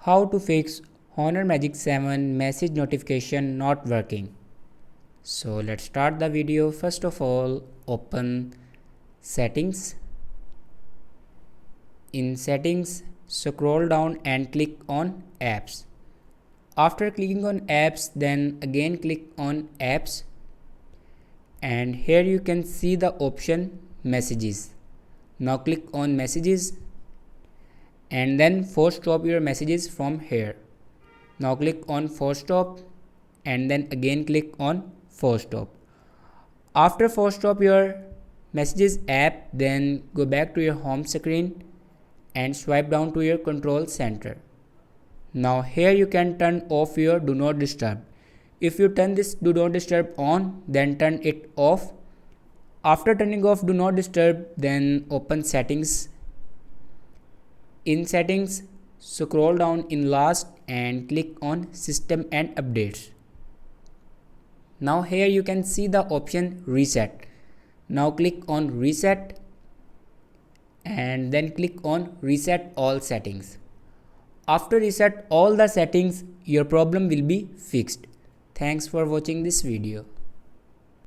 How to fix Honor Magic 7 message notification not working. So let's start the video. First of all, open settings. In settings, scroll down and click on apps. After clicking on apps, then again click on apps, and here you can see the option messages. Now click on messages and then force stop your messages from here. Now click on force stop and then again click on force stop. After force stop your messages app, then go back to your home screen and swipe down to your control center. Now here you can turn off your do not disturb. If you turn this do not disturb on, then turn it off. After turning off do not disturb, then open settings. In settings, scroll down in last and click on system and updates. Now here you can see the option reset. Now click on reset and then click on reset all settings. After reset all the settings, your problem will be fixed. Thanks for watching this video.